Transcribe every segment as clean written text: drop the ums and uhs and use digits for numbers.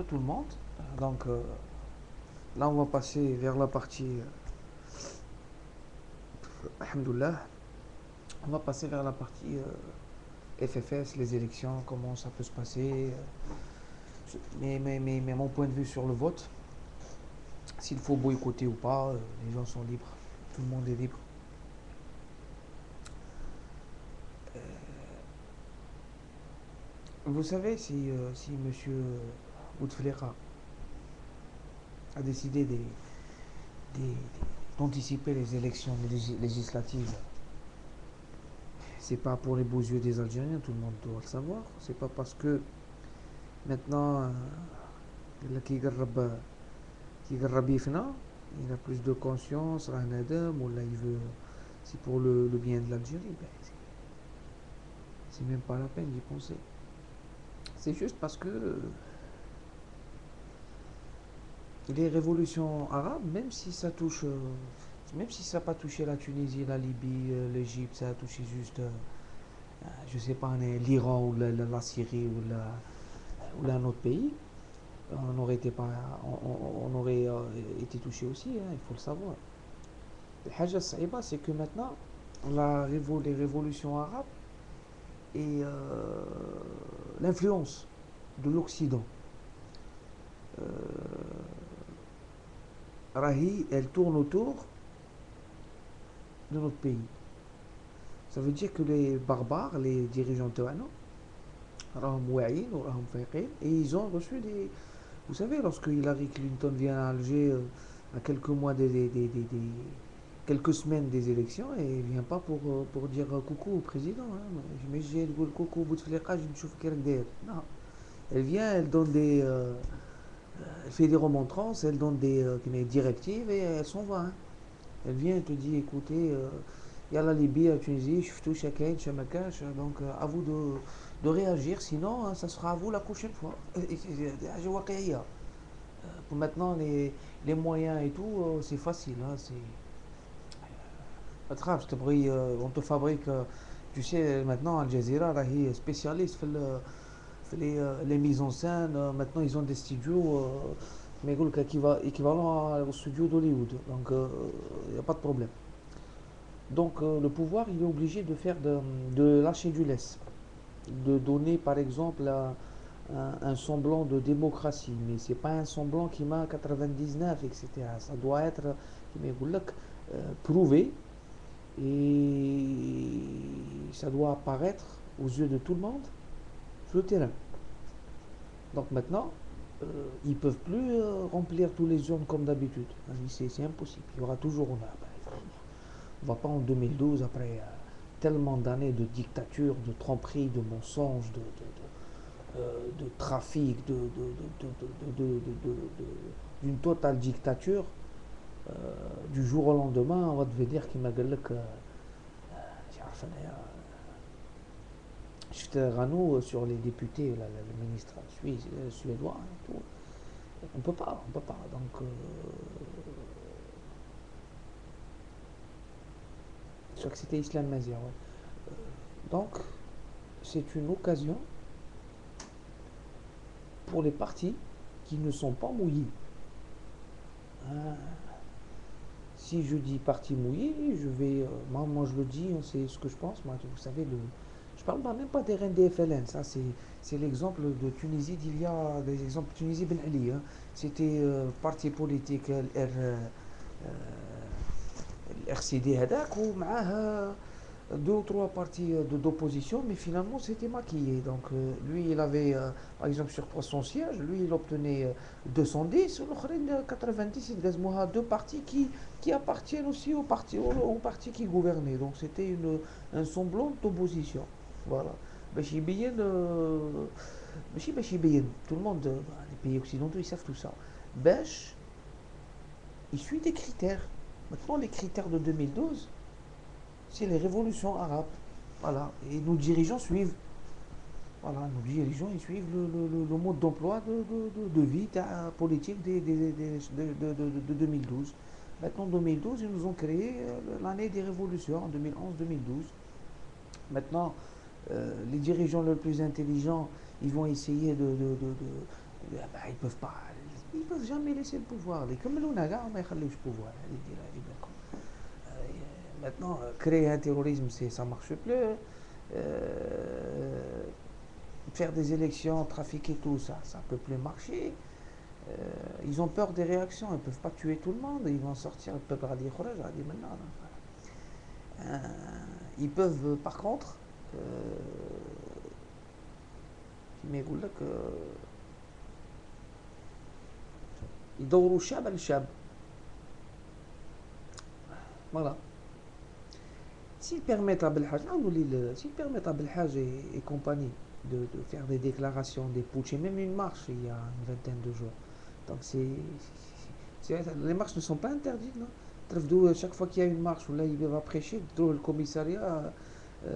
tout le monde. Donc là, on va passer vers la partie, alhamdoulilah, on va passer vers la partie FFS, les élections, comment ça peut se passer. Mais mon point de vue sur le vote, s'il faut boycotter ou pas, les gens sont libres. Tout le monde est libre. Vous savez si Monsieur Bouteflika a décidé des- d'anticiper les élections législatives, c'est pas pour les beaux yeux des Algériens, tout le monde doit le savoir. C'est pas parce que maintenant qui يفنى, il a plus de conscience, راه نادم ولا il veut, c'est pour le bien de l'Algérie, ben, c'est même pas la peine d'y penser. C'est juste parce que les révolutions arabes, même si ça n'a pas touché la Tunisie, la Libye, l'Égypte, ça a touché juste, je sais pas, l'Iran ou la Syrie ou un autre pays, on aurait été, pas, on aurait été touché aussi, hein, il faut le savoir. Le Haja Saïba, c'est que maintenant, les révolutions arabes et l'influence de l'Occident, Rahi, elle tourne autour de notre pays. Ça veut dire que les barbares, les dirigeants théouanos, راهم واعيين وراهم فايقين, et ils ont reçu des... Vous savez, lorsque Hillary Clinton vient à Alger à quelques mois quelques semaines des élections, et elle vient pas pour dire coucou au président, hein. Mais j'ai le coucou Bouteflika, je ne sais pas non. Elle vient, elle donne elle fait des remontrances, elle donne des directives et elle s'en va, hein. Elle vient, elle te dit, écoutez, il y a la Libye, la Tunisie, Cheftou, Chakaïd, Chamakash, donc à vous de réagir, sinon ça sera à vous la prochaine fois. Pour maintenant, les moyens et tout, c'est facile, hein, c'est pas grave, on te fabrique, tu sais, maintenant Al Jazeera, là, il est spécialiste les mises en scène, maintenant ils ont des studios, mais équivalent au studio d'Hollywood, donc il n'y a pas de problème. Donc le pouvoir, il est obligé de lâcher du lest, de donner par exemple un semblant de démocratie, mais c'est pas un semblant qui m'a 99, etc. Ça doit être prouvé et ça doit apparaître aux yeux de tout le monde sur le terrain. Donc maintenant, ils ne peuvent plus remplir tous les urnes comme d'habitude. C'est impossible. Il y aura toujours on ne va pas en 2012 après tellement d'années de dictature, de tromperie, de mensonges, de trafic, d'une totale dictature. Du jour au lendemain, on va te dire qu'il m'a dit que j'étais Rano sur les députés, le ministre suédois, hein, tout. On peut pas, on peut pas. Donc, je crois que c'était Islam Mazia, ouais. Donc, c'est une occasion pour les partis qui ne sont pas mouillés. Hein. Si je dis parti mouillé, je vais. Moi, je le dis, c'est ce que je pense. Moi, vous savez, je parle même pas des reines des FLN. Ça, c'est l'exemple de Tunisie d'il y a des exemples. Tunisie Ben Ali, hein. C'était parti politique RCD هذاك ومعاه deux ou trois partis d'opposition, mais finalement c'était maquillé. Donc lui, il avait, par exemple, sur 300 sièges, lui, il obtenait 210, l'autre 90, il gazmoha deux partis qui appartiennent aussi au parti qui gouvernait. Donc c'était un semblant d'opposition. Voilà. باش يبين tout le monde, les pays occidentaux, ils savent tout ça. باش il suit des critères. Maintenant, les critères de 2012, c'est les révolutions arabes. Voilà. Et nos dirigeants suivent. Voilà, nos dirigeants, ils suivent le mode d'emploi de vie politique de 2012. Maintenant, 2012, ils nous ont créé l'année des révolutions, en 2011-2012. Maintenant, les dirigeants les plus intelligents, ils vont essayer Ils peuvent pas, ils peuvent jamais laisser le pouvoir. Les comme nous, naga, on a le pouvoir. Maintenant, créer un terrorisme, ça marche plus. Faire des élections, trafiquer tout ça, ça peut plus marcher. Ils ont peur des réactions, ils peuvent pas tuer tout le monde. Ils vont sortir, le peuple a dit maintenant. Ils peuvent, par contre, كيما يقول لك يدوروا الشعب على الشعب. Voilà. S'ils permettent à Belhaj, s'ils permettent à Belhaj et compagnie de faire des déclarations, des putsch, et même une marche il y a une vingtaine de jours. Donc les marches ne sont pas interdites, non. Chaque fois qu'il y a une marche, ou là il va prêcher, le commissariat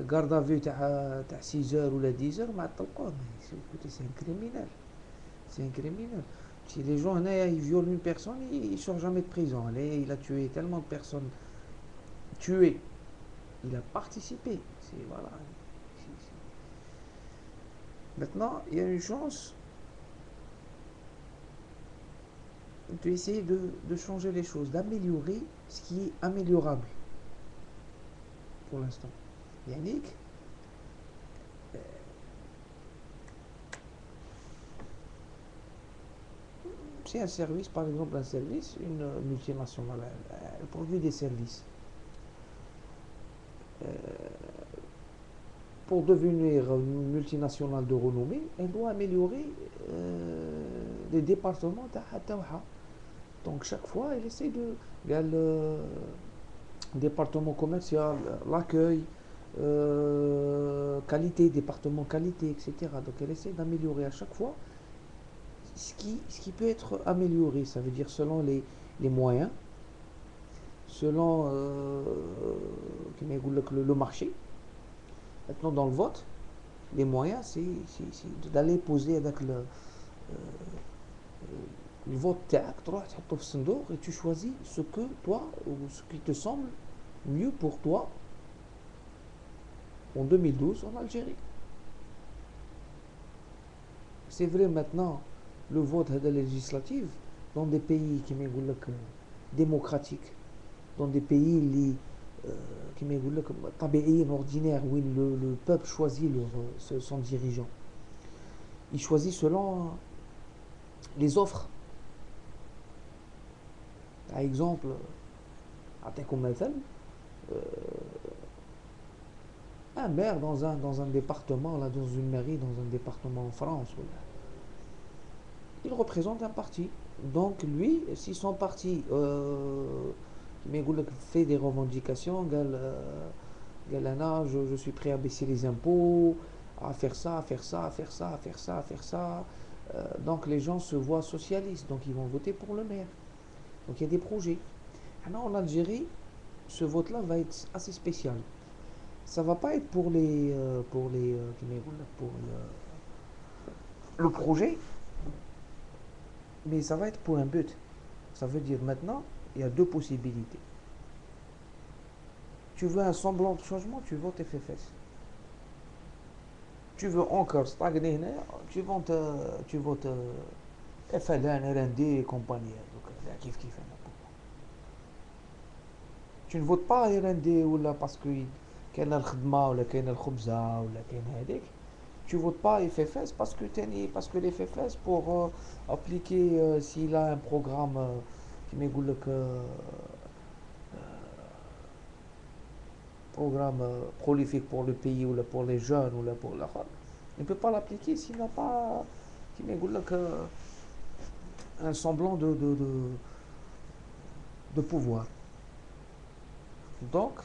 garde à vue à 6 heures ou 10 heures, écoutez, c'est un criminel. C'est un criminel. Si les gens ils violent une personne, ils ne sortent jamais de prison. Il a tué tellement de personnes. Tué. Il a participé. Voilà. Maintenant, il y a une chance d'essayer de changer les choses, d'améliorer ce qui est améliorable pour l'instant. Yannick, c'est un service, par exemple un service, une multinationale, elle produit des services. Pour devenir une multinationale de renommée, elle doit améliorer les départements de Donc chaque fois, elle essaie il y a le département commercial, l'accueil, qualité, département qualité, etc. Donc elle essaie d'améliorer à chaque fois ce qui peut être amélioré. Ça veut dire selon les moyens, selon le marché. Maintenant, dans le vote, les moyens, c'est d'aller poser avec le vote et tu choisis ce que toi, ou ce qui te semble mieux pour toi en 2012 en Algérie. C'est vrai maintenant, le vote législatif dans des pays qui démocratiques, dans des pays ordinaires où le peuple choisit son dirigeant. Il choisit selon les offres. Par exemple, un maire dans un département, là, dans une mairie, dans un département en France, il représente un parti. Donc lui, si son parti fait des revendications, je suis prêt à baisser les impôts, à faire ça, à faire ça, à faire ça, à faire ça, à faire ça. Donc les gens se voient socialistes, donc ils vont voter pour le maire. Donc il y a des projets. Alors en Algérie, ce vote-là va être assez spécial. Ça va pas être pour le projet, mais ça va être pour un but. Ça veut dire maintenant, il y a deux possibilités. Tu veux un semblant de changement, tu votes FFS. Tu veux encore stagner, tu votes FLN, RND et compagnie. Tu ne votes pas RND ou là parce que كاين الخدمة ولا كاين الخبزة ولا كاين هذيك. Tu votes pas FFS parce que les FFS pour appliquer s'il a un programme qui يقول لك programme prolifique pour le pays ou là pour les jeunes ou là pour la femme, il ne peut pas l'appliquer s'il n'a pas un semblant de pouvoir. Donc,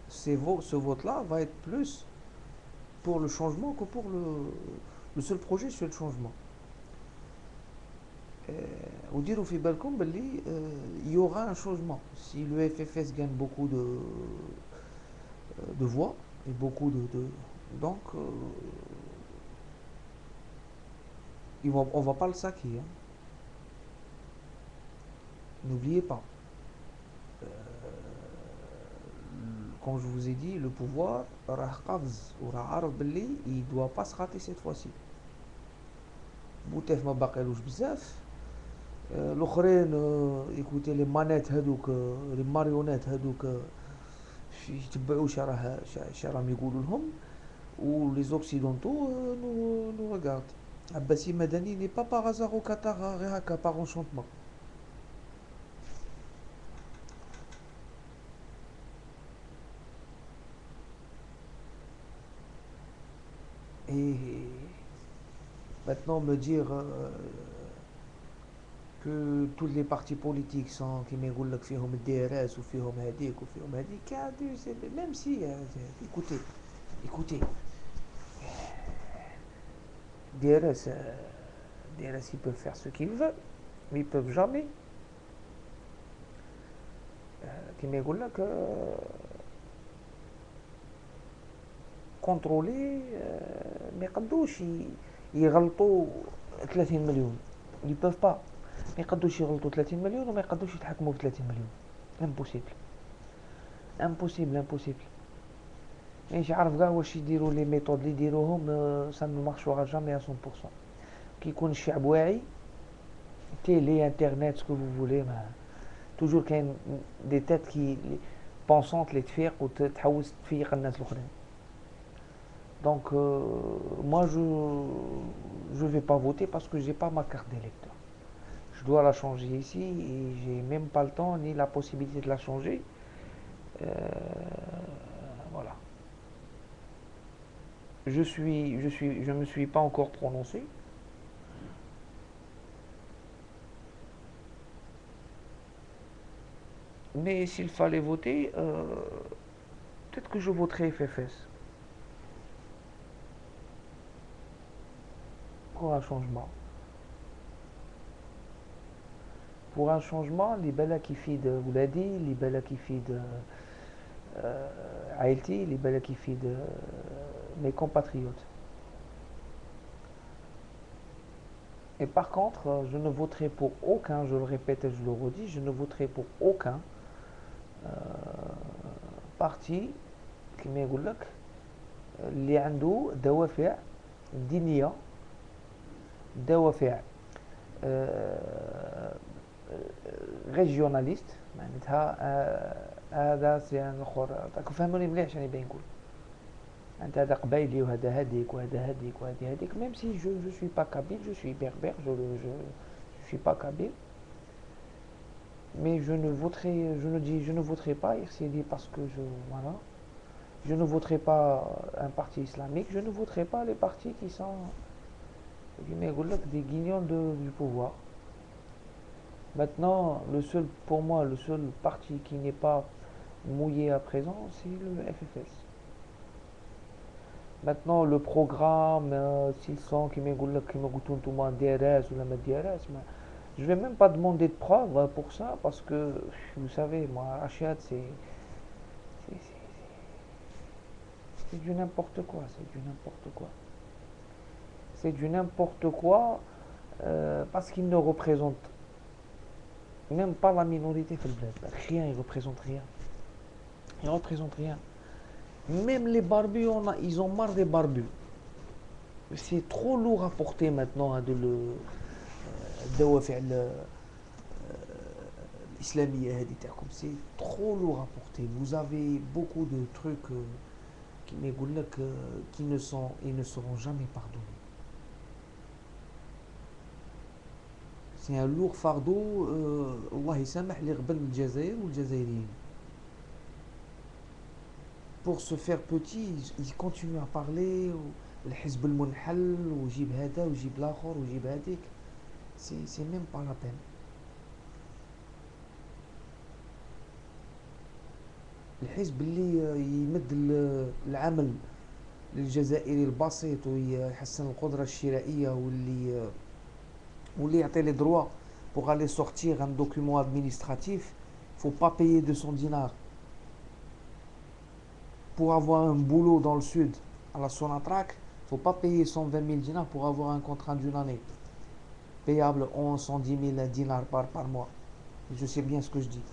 ce vote-là va être plus pour le changement que pour le seul projet sur le changement. وديروا في بالكم باللي il y aura un changement si le FFS gagne beaucoup de voix et beaucoup donc on va pas le saquer, hein. N'oubliez pas, comme je vous ai dit, le pouvoir il doit pas se rater cette fois-ci. البوتيف ما باقيلوش بزاف. الاخرين يكوتي لي مانيت هذوك، لي ماريونيت هذوك، يتبعوا شي راهم يقولوا لهم. و لي زوكسيدونتو نو ريغارد. عباسي مدني ني با باغ هازار او قطر غير هكا باغ انشونتمون. Et maintenant me dire que tous les partis politiques sont كيما يقول لك فيهم الدي ار اس وفيهم هذيك وفيهم هذيك، même si écoutez écoutez DRS DRS ils peuvent faire ce qu'ils veulent mais ils peuvent jamais كيما يقول لك كونترولي. ما يقدوش يغلطوا 30 مليون. ils peuvent pas. ما يقدوش يغلطوا 30 مليون وما يقدوش يتحكموا في 30 مليون. امبوسيبل امبوسيبل امبوسيبل. مانيش عارف كاع واش يديروا لي ميثود اللي يديروهم، سا نو مارشوغا جامي 100%. كي يكون الشعب واعي، تيلي انترنت سكو فو فولي، ما توجور كاين دي تيت كي بونسونت اللي تفيق وتحوس تفيق الناس الاخرين. Donc moi je vais pas voter parce que j'ai pas ma carte d'électeur. Je dois la changer ici et j'ai même pas le temps ni la possibilité de la changer. Voilà. Je me suis pas encore prononcé. Mais s'il fallait voter, peut-être que je voterai FFS. Pour un changement. Pour un changement, les belles qui fident Ouladi, les belles qui fident Haïti, les belles qui fident mes compatriotes. Et par contre, je ne voterai pour aucun, je le répète et je le redis, je ne voterai pour aucun parti كما يقول لك اللي عنده دوافع دينية، دوافع ريجيوناليست، معناتها هذا سيان الاخر. راكم فهموني مليح شنو باين نقول. انت هذا قبايلي وهذا هذيك وهذا هذيك وهذه هذيك. ميم سي جو سوي با كابيل، جو سوي berbère, je suis pas kabyle. Mais je ne voterai pas RCD parce que voilà. Je ne voterai pas un parti islamique, je ne voterai pas les partis qui sont des guignons du pouvoir. Maintenant, pour moi, le seul parti qui n'est pas mouillé à présent, c'est le FFS. Maintenant, le programme, s'ils sont qui me DRS ou la DRS, je vais même pas demander de preuves pour ça parce que vous savez, moi, Rachid, c'est du n'importe quoi, c'est du n'importe quoi. C'est du n'importe quoi parce qu'il ne représente même pas la minorité في البلاد. Rien, il représente rien. Il représente rien. Même les barbus, ils ont marre des barbus. C'est trop lourd à porter maintenant de l'islamie. C'est trop lourd à porter. Vous avez beaucoup de trucs qui ne seront jamais pardonnés. C'est un lourd fardeau. Allah يسامح اللي قبل الجزائر والجزائريين. Pour se faire petit, ils continuent à parler الحزب المنحل وجيب هذا وجيب الاخر وجيب هذيك. C'est même pas la peine. الحزب اللي يمد العمل للجزائري البسيط ويحسن القدرة الشرائية واللي يعطي les droits pour aller sortir un document administratif, faut pas payer 200 dinars. Pour avoir un boulot dans le sud à la Sonatrach, faut pas payer 120 000 dinars pour avoir un contrat d'une année payable 110 000 dinars par mois. Je sais bien ce que je dis.